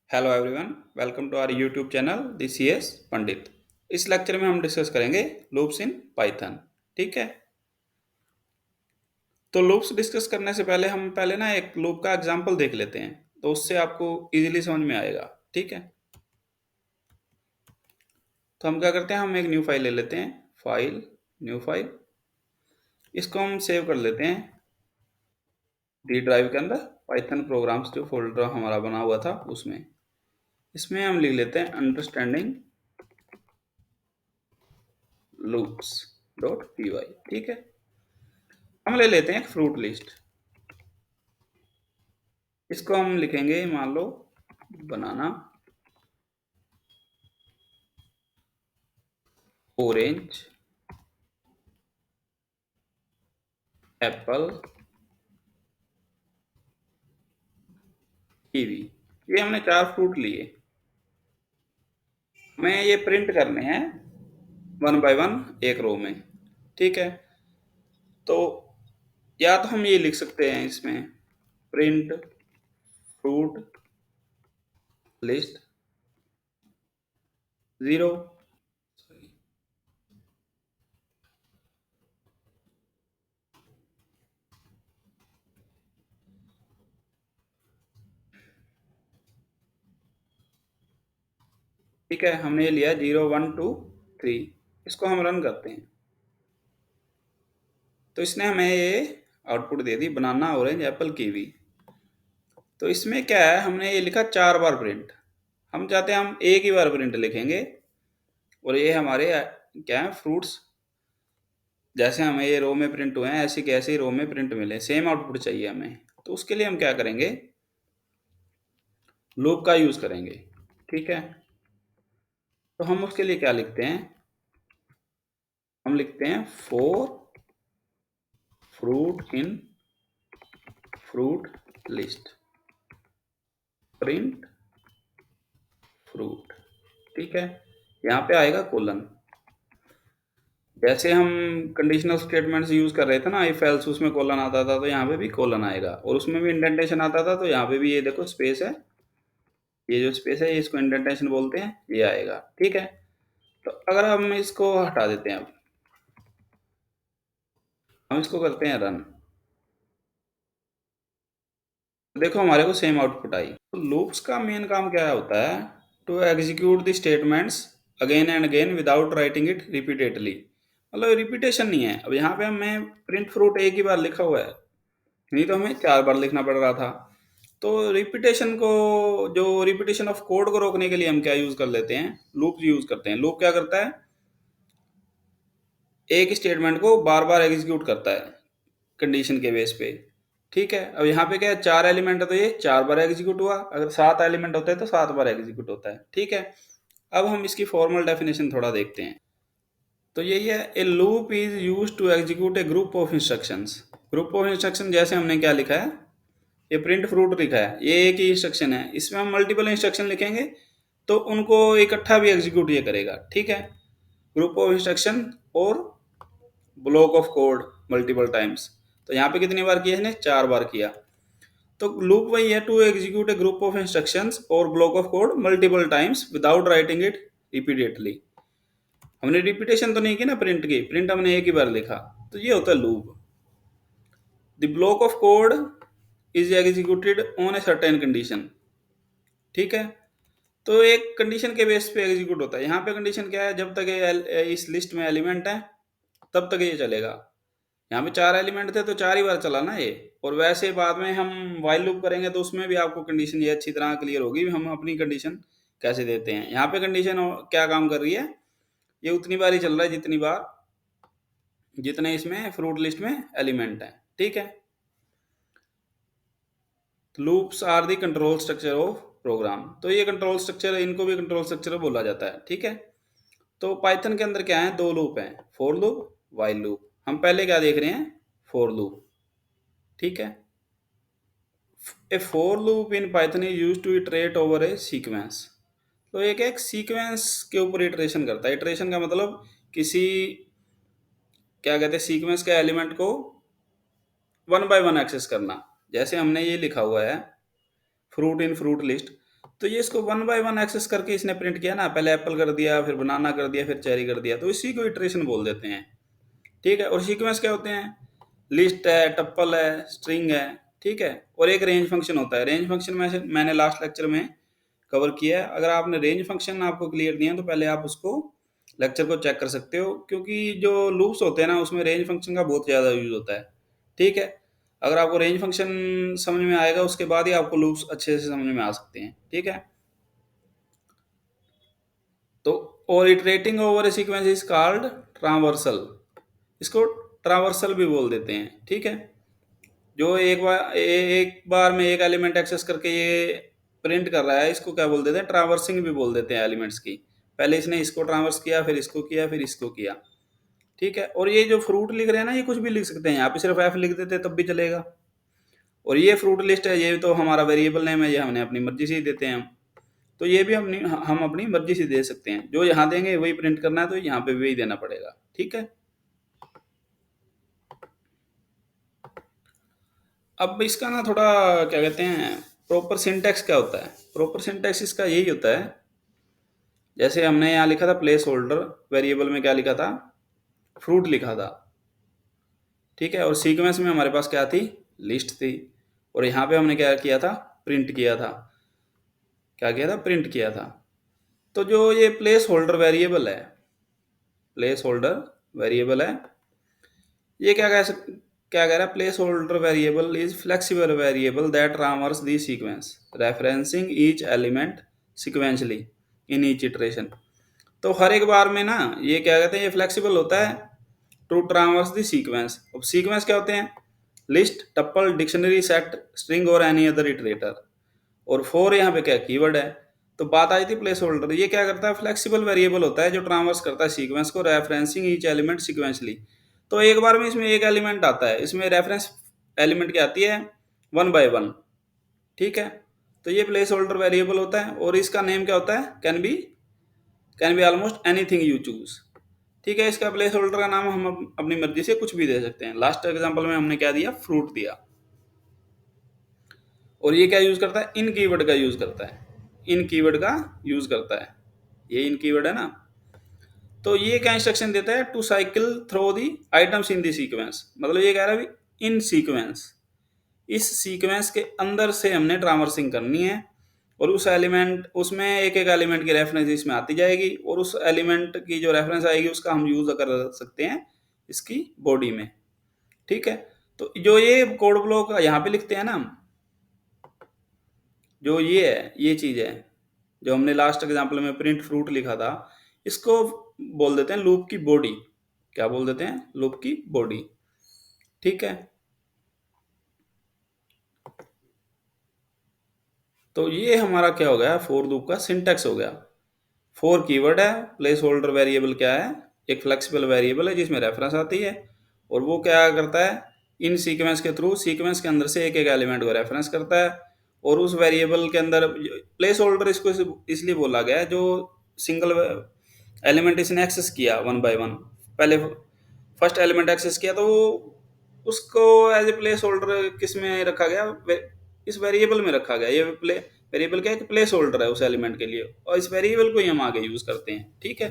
Hello everyone, welcome to our YouTube channel the CS Pandit. इस lecture में हम discuss करेंगे लूप्स इन पाइथन। ठीक है, तो लूप्स डिस्कस करने से पहले हम ना एक लूप का एग्जांपल देख लेते हैं, तो उससे आपको इजीली समझ में आएगा। ठीक है, तो हम क्या करते हैं, हम एक न्यू फाइल ले लेते हैं, फाइल, न्यू फाइल। इसको हम सेव कर लेते हैं डी ड्राइव के अंदर, पाइथन प्रोग्राम्स जो फोल्डर हमारा बना हुआ था उसमें। इसमें हम लिख लेते हैं अंडरस्टैंडिंग लूप्स डॉट py। ठीक है, हम ले लेते हैं एक फ्रूट लिस्ट। इसको हम लिखेंगे, मान लो बनाना, ऑरेंज, एप्पल, कीवी। ये हमने 4 फ्रूट लिए। हमें ये प्रिंट करने हैं वन बाय वन एक रो में। ठीक है, तो या तो हम ये लिख सकते हैं इसमें, प्रिंट फ्रूट लिस्ट 0। ठीक है, हमने ये लिया 0 1 2 3। इसको हम रन करते हैं, तो इसने हमें ये आउटपुट दे दी, बनाना, ऑरेंज, एप्पल, कीवी। तो इसमें क्या है, हमने ये लिखा 4 बार प्रिंट। हम चाहते हैं हम एक ही बार प्रिंट लिखेंगे, और ये हमारे क्या है, फ्रूट्स। जैसे हमें ये रो में प्रिंट हुए हैं, ऐसे कैसे ही रो में प्रिंट मिले, सेम आउटपुट चाहिए हमें। तो उसके लिए हम क्या करेंगे, लूप का यूज करेंगे। ठीक है, तो हम उसके लिए क्या लिखते हैं, हम लिखते हैं four fruit in fruit list print fruit. ठीक है, यहाँ पे आएगा कोलन। जैसे हम कंडीशनल स्टेटमेंट्स यूज कर रहे थे ना, इफ एल्स, उसमें कोलन आता था, तो यहाँ पे भी कोलन आएगा। और उसमें भी इंडेंटेशन आता था, तो यहाँ पे भी ये देखो स्पेस है, ये जो स्पेस है इसको इंडेंटेशन बोलते हैं, ये आएगा। ठीक है, तो अगर हम इसको हटा देते हैं, अब हम इसको करते हैं रन, देखो हमारे को सेम आउटपुट आई। तो लूप्स का मेन काम क्या होता है, to execute the statements again and again without writing it repeatedly. मतलब रिपीटेशन नहीं है। अब यहाँ पे हमें प्रिंट फ्रूट एक ही बार लिखा हुआ है, नहीं तो हमें 4 बार लिखना पड़ रहा था। तो रिपीटेशन को, जो रिपीटेशन ऑफ कोड को रोकने के लिए हम क्या यूज कर लेते हैं, लूप यूज करते हैं। लूप क्या करता है, एक स्टेटमेंट को बार बार एग्जीक्यूट करता है कंडीशन के बेस पे। ठीक है, अब यहाँ पे क्या है, 4 एलिमेंट है तो ये 4 बार एग्जीक्यूट हुआ, अगर 7 एलिमेंट होते हैं तो 7 बार एग्जीक्यूट होता है। ठीक है, अब हम इसकी फॉर्मल डेफिनेशन थोड़ा देखते हैं। तो यही है, a loop is use to execute a group of instructions. Group of instruction जैसे हमने क्या लिखा है, ये प्रिंट फ्रूट लिखा है, ये एक ही इंस्ट्रक्शन है। इसमें हम मल्टीपल इंस्ट्रक्शन लिखेंगे तो उनको इकट्ठा भी एग्जीक्यूट ये करेगा। ठीक है, ग्रुप ऑफ इंस्ट्रक्शन और block of code multiple times. तो यहाँ पे कितनी बार किया है, 4 बार किया। तो लूप वही है, to execute a group of instructions और block of code multiple times without writing it repeatedly. हमने रिपीटेशन तो नहीं की ना प्रिंट की, प्रिंट हमने एक ही बार लिखा, तो ये होता है loop. The block of code is executed on a certain condition. ठीक है, तो एक कंडीशन के बेस पे एग्जीक्यूट होता है। यहाँ पे कंडीशन क्या है, जब तक ये इस लिस्ट में एलिमेंट है तब तक ये चलेगा। यहाँ पे 4 एलिमेंट थे तो 4 ही बार चला ना ये। और वैसे बाद में हम वाइल लूप करेंगे तो उसमें भी आपको कंडीशन ये अच्छी तरह क्लियर होगी, हम अपनी कंडीशन कैसे देते हैं। यहाँ पे कंडीशन क्या काम कर रही है, ये उतनी बार ही चल रहा है जितनी बार, जितने इसमें फ्रूट लिस्ट में एलिमेंट है। ठीक है, loops are the control structure of program. तो ये कंट्रोल स्ट्रक्चर, इनको भी कंट्रोल स्ट्रक्चर बोला जाता है। ठीक है, तो पाइथन के अंदर क्या है, 2 लूप हैं, फॉर लूप, वाइल लूप। हम पहले क्या देख रहे हैं, फॉर लूप। ठीक है, a for loop in Python is use to iterate over a sequence. तो एक सीक्वेंस के ऊपर इटरेशन करता है। इटरेशन का मतलब किसी, क्या कहते हैं, सीक्वेंस के एलिमेंट को वन बाय वन एक्सेस करना। जैसे हमने ये लिखा हुआ है फ्रूट इन फ्रूट लिस्ट, तो ये इसको वन बाय वन एक्सेस करके इसने प्रिंट किया ना, पहले एप्पल कर दिया, फिर बनाना कर दिया, फिर चेरी कर दिया, तो इसी को इटरेशन बोल देते हैं। ठीक है, और सीक्वेंस क्या होते हैं? लिस्ट है, टप्पल है, स्ट्रिंग है। ठीक है, और एक रेंज फंक्शन होता है। रेंज फंक्शन में से मैंने लास्ट लेक्चर में कवर किया है। अगर आपने रेंज फंक्शन आपको क्लियर नहीं है तो पहले आप उसको लेक्चर को चेक कर सकते हो, क्योंकि जो लूप्स होते हैं ना उसमें रेंज फंक्शन का बहुत ज़्यादा यूज होता है। ठीक है, अगर आपको रेंज फंक्शन समझ में आएगा उसके बाद ही आपको लूप्स अच्छे से समझ में आ सकते हैं। ठीक है, तो और iterating over a sequence is called traversal. इसको ट्रांवर्सल भी बोल देते हैं। ठीक है, जो एक बार में एक एलिमेंट एक्सेस करके ये प्रिंट कर रहा है, इसको क्या बोल देते हैं? ट्रावर्सिंग भी बोल देते हैं एलिमेंट्स की। पहले इसने इसको ट्रावर्स किया, फिर इसको किया, फिर इसको किया। ठीक है, और ये जो फ्रूट लिख रहे हैं ना, ये कुछ भी लिख सकते हैं। यहाँ पे सिर्फ एफ लिख देते तब भी चलेगा। और ये फ्रूट लिस्ट है, ये तो हमारा वेरिएबल नेम है, ये हमने अपनी मर्जी से ही देते हैं हम। तो ये भी हम अपनी मर्जी से दे सकते हैं। जो यहाँ देंगे वही प्रिंट करना है, तो यहाँ पे वही देना पड़ेगा। ठीक है, अब इसका ना थोड़ा क्या कहते हैं, प्रॉपर सिंटैक्स क्या होता है? प्रॉपर सिंटैक्स इसका यही होता है, जैसे हमने यहाँ लिखा था प्लेस होल्डर वेरिएबल में क्या लिखा था? फ्रूट लिखा था। ठीक है, और सीक्वेंस में हमारे पास क्या थी? लिस्ट थी। और यहाँ पे हमने क्या किया था? प्रिंट किया था। क्या किया था? प्रिंट किया था। तो जो ये प्लेस होल्डर वेरिएबल है, प्लेस होल्डर वेरिएबल है, ये क्या कह रहा है? Place holder variable is flexible variable that traverse the sequence referencing each element sequentially in each iteration. तो हर एक बार में ना ये क्या कहते हैं, ये फ्लेक्सिबल होता है टू ट्रावर्स दी सीक्वेंस। अब सीक्वेंस क्या होते हैं? लिस्ट, टप्पल, डिक्शनरी, सेट, स्ट्रिंग और एनी अदर इटरेटर। और फोर यहाँ पे क्या कीवर्ड है। तो बात आई थी प्लेस होल्डर, ये क्या करता है? फ्लेक्सिबल वेरिएबल होता है जो ट्रांसवर्स करता है सीक्वेंस को रेफरेंसिंग ईच एलिमेंट सीक्वेंसली। तो एक बार में इसमें एक एलिमेंट आता है, इसमें रेफरेंस एलिमेंट क्या आती है? One by one. ठीक है, तो ये प्लेस होल्डर वेरिएबल होता है, और इसका नेम क्या होता है? Can be almost anything you choose. ठीक है, इसका प्लेस होल्डर का नाम हम अपनी मर्जी से कुछ भी दे सकते हैं। लास्ट एग्जांपल में हमने क्या दिया? फ्रूट दिया। और ये क्या यूज करता है? इन कीवर्ड का यूज करता है। इन कीवर्ड का यूज करता है, ये इन कीवर्ड है ना। तो ये क्या इंस्ट्रक्शन देता है? To cycle through the items in the sequence. मतलब ये कह रहा है भी इन सीक्वेंस, इस सीक्वेंस के अंदर से हमने ट्रावर्सिंग करनी है, और उस एलिमेंट उसमें एक एक एलिमेंट की रेफरेंस इसमें आती जाएगी, और उस एलिमेंट की जो रेफरेंस आएगी उसका हम यूज कर सकते हैं इसकी बॉडी में। ठीक है, तो जो ये कोड ब्लॉक यहाँ पे लिखते हैं ना, जो ये है, ये चीज है जो हमने लास्ट एग्जांपल में प्रिंट फ्रूट लिखा था, इसको बोल देते हैं लूप की बॉडी। क्या बोल देते हैं? लूप की बॉडी। ठीक है, तो ये हमारा क्या हो गया? फॉर लूप का सिंटैक्स हो गया। फोर कीवर्ड है, प्लेस होल्डर वेरिएबल क्या है? एक फ्लेक्सिबल वेरिएबल है जिसमें रेफरेंस आती है, और वो क्या करता है? इन सीक्वेंस के थ्रू सीक्वेंस के अंदर से एक एक एलिमेंट को रेफरेंस करता है, और उस वेरिएबल के अंदर प्लेस होल्डर इसको इसलिए बोला गया है, जो सिंगल एलिमेंट इसने एक्सेस किया वन बाय वन, पहले फर्स्ट एलिमेंट एक्सेस किया तो वो उसको एज ए प्लेस होल्डर किस में रखा गया? इस वेरिएबल में रखा गया। ये प्ले वेरिएबल क्या है? प्लेस होल्डर है उस एलिमेंट के लिए, और इस वेरिएबल को ही हम आगे यूज करते हैं। ठीक है,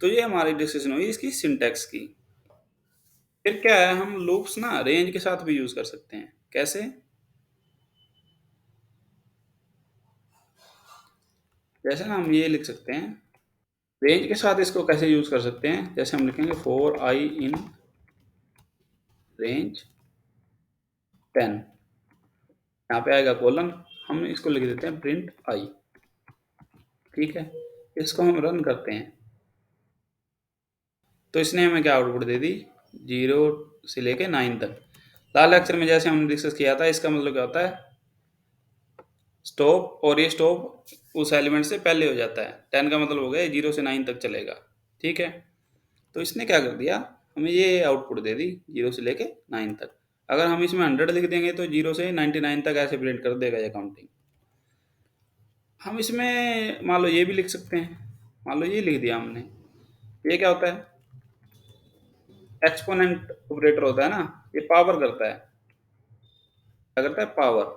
तो ये हमारी डिस्कशन हुई इसकी सिंटैक्स की। फिर क्या है, हम लूप्स ना रेंज के साथ भी यूज कर सकते हैं। कैसे? जैसे ना हम ये लिख सकते हैं, रेंज के साथ इसको कैसे यूज कर सकते हैं? जैसे हम लिखेंगे फॉर आई इन रेंज 10, यहाँ पे आएगा कॉलन, हम इसको लिख देते हैं प्रिंट आई। ठीक है, इसको हम रन करते हैं, तो इसने हमें क्या आउटपुट दे दी? 0 से लेके 9 तक। लाल अक्षर में जैसे हमने डिस्कस किया था, इसका मतलब क्या होता है? स्टॉप, और ये स्टॉप उस एलिमेंट से पहले हो जाता है। 10 का मतलब हो गया 0 से 9 तक चलेगा। ठीक है, तो इसने क्या कर दिया? हमें ये आउटपुट दे दी 0 से लेके 9 तक। अगर हम इसमें 100 लिख देंगे तो 0 से 99 तक ऐसे प्रिंट कर देगा ये काउंटिंग। हम इसमें मान लो ये भी लिख सकते हैं। मान लो ये लिख दिया हमने, ये क्या होता है? एक्सपोनेंट ऑपरेटर होता है ना, ये पावर करता है। क्या करता है? पावर।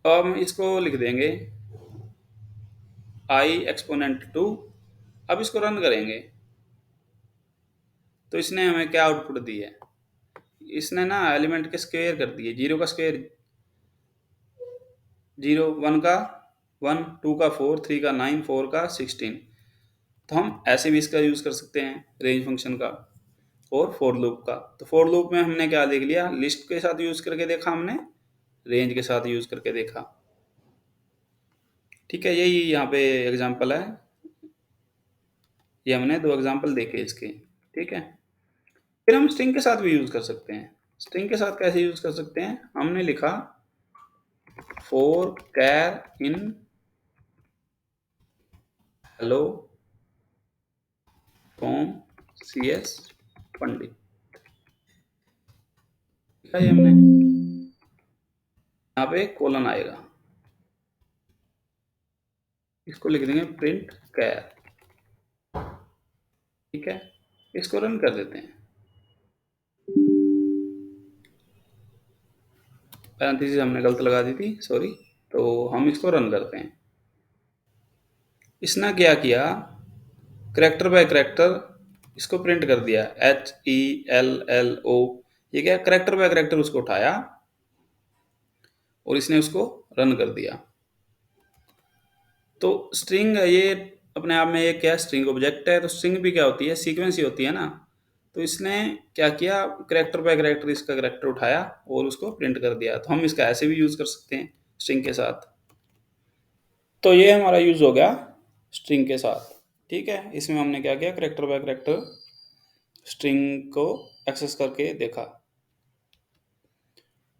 अब हम इसको लिख देंगे i एक्सपोनेंट 2। अब इसको रन करेंगे तो इसने हमें क्या आउटपुट दी है, इसने ना एलिमेंट के स्क्वायर कर दिए, 0 का स्क्वायर 0, 1 का 1, 2 का 4, 3 का 9, 4 का 16। तो हम ऐसे भी इसका यूज़ कर सकते हैं रेंज फंक्शन का और फॉर लूप का। तो फॉर लूप में हमने क्या देख लिया, लिस्ट के साथ यूज़ करके देखा हमने, रेंज के साथ यूज़ करके देखा। ठीक है, यही यहाँ पे एग्जांपल है, ये हमने 2 एग्जांपल देखे इसके। ठीक है, फिर हम स्ट्रिंग के साथ भी यूज़ कर सकते हैं। स्ट्रिंग के साथ कैसे यूज़ कर सकते हैं, हमने लिखा for char in hello from CS Pandit, लिखा है हमने, यहाँ पे कोलन आएगा, इसको लिख देंगे प्रिंट कैर। ठीक है, इसको रन कर देते हैं, पैरेंथेसिस हमने गलत लगा दी थी, सॉरी। तो हम इसको रन करते हैं। इसने क्या किया, करेक्टर बाय करेक्टर इसको प्रिंट कर दिया, HELLO, ये क्या, करेक्टर बाय करेक्टर उसको उठाया और इसने उसको रन कर दिया। तो स्ट्रिंग ये अपने आप में एक क्या, स्ट्रिंग ऑब्जेक्ट है, तो स्ट्रिंग भी क्या होती है, सीक्वेंस ही होती है ना। तो इसने क्या किया, करेक्टर बाय करेक्टर इसका करेक्टर उठाया और उसको प्रिंट कर दिया। तो हम इसका ऐसे भी यूज कर सकते हैं स्ट्रिंग के साथ। तो ये हमारा यूज हो गया स्ट्रिंग के साथ। ठीक है, इसमें हमने क्या किया, करेक्टर बाय करेक्टर स्ट्रिंग को एक्सेस करके देखा।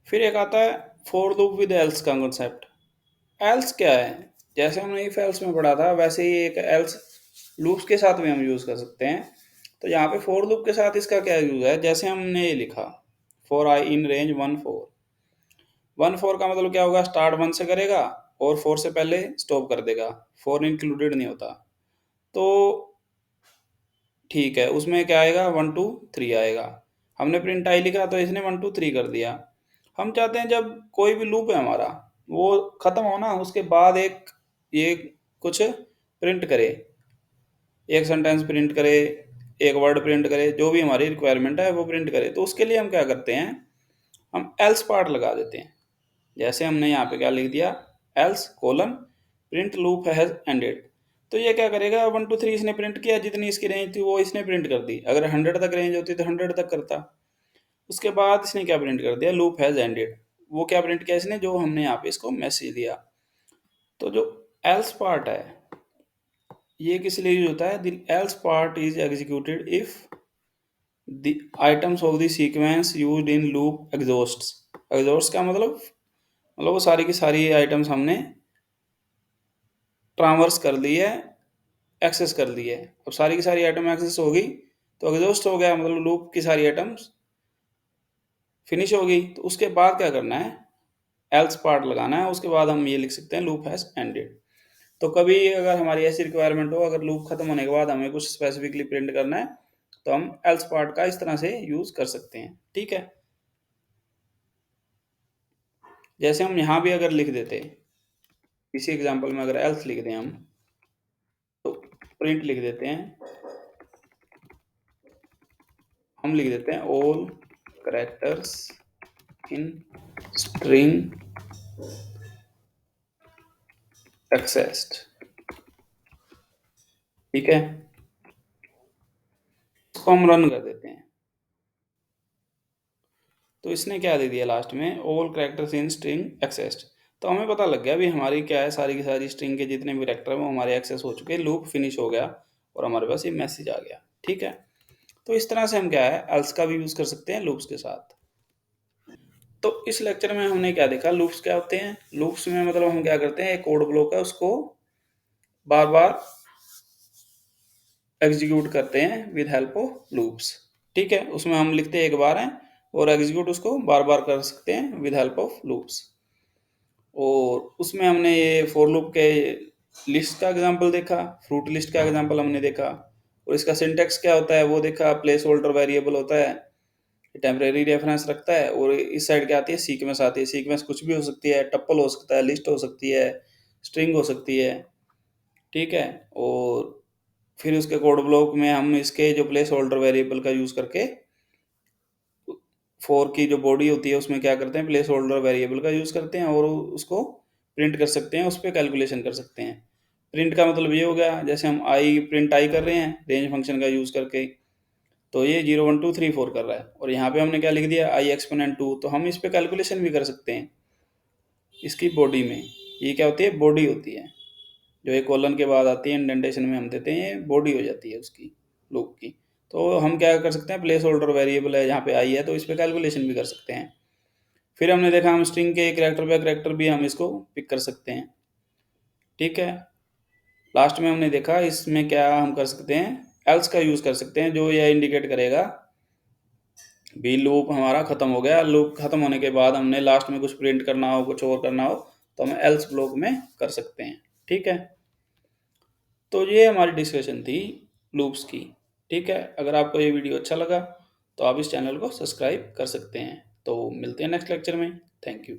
फिर एक आता है फॉर लूप विद एल्स का कॉन्सेप्ट। एल्स क्या है, जैसे हमने इफ एल्स में पढ़ा था वैसे ही एक एल्स लूप्स के साथ भी हम यूज कर सकते हैं। तो यहाँ पे फॉर लूप के साथ इसका क्या यूज है, जैसे हमने ये लिखा फॉर आई इन रेंज 1 4, 1 4 का मतलब क्या होगा, स्टार्ट 1 से करेगा और 4 से पहले स्टॉप कर देगा, 4 इंक्लूडेड नहीं होता। तो ठीक है, उसमें क्या आएगा, 1 2 3 आएगा। हमने प्रिंट आई लिखा तो इसने 1 2 3 कर दिया। हम चाहते हैं जब कोई भी लूप है हमारा वो खत्म हो ना, उसके बाद एक ये कुछ प्रिंट करे, एक सेंटेंस प्रिंट करे, एक वर्ड प्रिंट करे, जो भी हमारी रिक्वायरमेंट है वो प्रिंट करे। तो उसके लिए हम क्या करते हैं, हम एल्स पार्ट लगा देते हैं। जैसे हमने यहाँ पे क्या लिख दिया, else colon print loop has ended. तो ये क्या करेगा, 1 2 3 इसने प्रिंट किया, जितनी इसकी रेंज थी वो इसने प्रिंट कर दी। अगर 100 तक रेंज होती तो 100 तक करता। उसके बाद इसने क्या प्रिंट कर दिया, लूप हैज एंडेड। वो क्या प्रिंट किया इसने, जो हमने यहाँ पे इसको मैसेज दिया। तो जो एल्स पार्ट है ये किस लिए यूज होता है, the else part is executed if the items of the sequence used in loop exhausts. Exhaust का मतलब वो सारी की सारी आइटम्स हमने ट्रांवर्स कर ली है, एक्सेस कर ली है। अब सारी की सारी आइटम एक्सेस हो गई तो एग्जॉस्ट हो गया, मतलब लूप की सारी आइटम्स फिनिश हो गई। तो उसके बाद क्या करना है, एल्स पार्ट लगाना है। उसके बाद हम ये लिख सकते हैं लूप हैज एंडेड। तो कभी अगर हमारी ऐसी रिक्वायरमेंट हो, अगर लूप खत्म होने के बाद हमें कुछ स्पेसिफिकली प्रिंट करना है तो हम एल्स पार्ट का इस तरह से यूज कर सकते हैं। ठीक है, जैसे हम यहाँ भी अगर लिख देते, इसी एग्जांपल में अगर एल्स लिख दें हम, तो प्रिंट लिख देते हैं, हम लिख देते हैं all characters in string accessed. ठीक है, इसको हम रन कर देते हैं। तो इसने क्या दे दिया लास्ट में, all characters in string accessed. तो हमें पता लग गया भी हमारी क्या है, सारी की सारी स्ट्रिंग के जितने भी कैरेक्टर हैं वो हमारे एक्सेस हो चुके हैं, लूप फिनिश हो गया और हमारे पास ये मैसेज आ गया। ठीक है, तो इस तरह से हम क्या है एल्स का भी यूज कर सकते हैं लूप्स के साथ। तो इस लेक्चर में हमने क्या देखा, लूप्स क्या होते हैं। लूप्स में मतलब हम क्या करते हैं, एक कोड ब्लॉक है उसको बार बार एग्जीक्यूट करते हैं विद हेल्प ऑफ लूप्स। ठीक है, उसमें हम लिखते हैं एक बार है और एग्जीक्यूट उसको बार बार कर सकते हैं विद हेल्प ऑफ लूप्स। और उसमें हमने ये फॉर लूप के लिस्ट का एग्जांपल देखा, फ्रूट लिस्ट का एग्जांपल हमने देखा, और इसका सिंटेक्स क्या होता है वो देखा, प्लेस होल्डर वेरिएबल होता है टेम्परेरी रेफरेंस रखता है। और इस साइड क्या आती है, सीक्वेंस आती है। सीक्वेंस कुछ भी हो सकती है, टप्पल हो सकता है, लिस्ट हो सकती है, स्ट्रिंग हो सकती है, ठीक है। और फिर उसके कोड ब्लॉक में हम इसके जो प्लेस होल्डर वेरिएबल का यूज़ करके फोर की जो बॉडी होती है उसमें क्या करते हैं, प्लेस होल्डर वेरिएबल का यूज़ करते हैं और उसको प्रिंट कर सकते हैं, उस पर कैलकुलेशन कर सकते हैं। प्रिंट का मतलब ये हो गया, जैसे हम आई प्रिंट आई कर रहे हैं रेंज फंक्शन का यूज़ करके, तो ये 0 1 2 3 4 कर रहा है। और यहाँ पे हमने क्या लिख दिया, आई एक्सपोनेंट 2, तो हम इस पे कैलकुलेशन भी कर सकते हैं इसकी बॉडी में। ये क्या होती है, बॉडी होती है, जो एक कॉलन के बाद आती है, इंडेंटेशन में हम देते हैं, बॉडी हो जाती है उसकी, लूप की। तो हम क्या कर सकते हैं, प्लेस होल्डर वेरिएबल है जहाँ पे आई है, तो इस पर कैलकुलेशन भी कर सकते हैं। फिर हमने देखा हम स्ट्रिंग के करैक्टर बाय करैक्टर भी हम इसको पिक कर सकते हैं, ठीक है। लास्ट में हमने देखा इसमें क्या हम कर सकते हैं, एल्स का यूज़ कर सकते हैं, जो यह इंडिकेट करेगा भी लूप हमारा खत्म हो गया। लूप खत्म होने के बाद हमने लास्ट में कुछ प्रिंट करना हो, कुछ और करना हो, तो हम एल्स ब्लॉक में कर सकते हैं, ठीक है। तो ये हमारी डिस्कशन थी लूप्स की, ठीक है। अगर आपको ये वीडियो अच्छा लगा तो आप इस चैनल को सब्सक्राइब कर सकते हैं। तो मिलते हैं नेक्स्ट लेक्चर में। Thank you.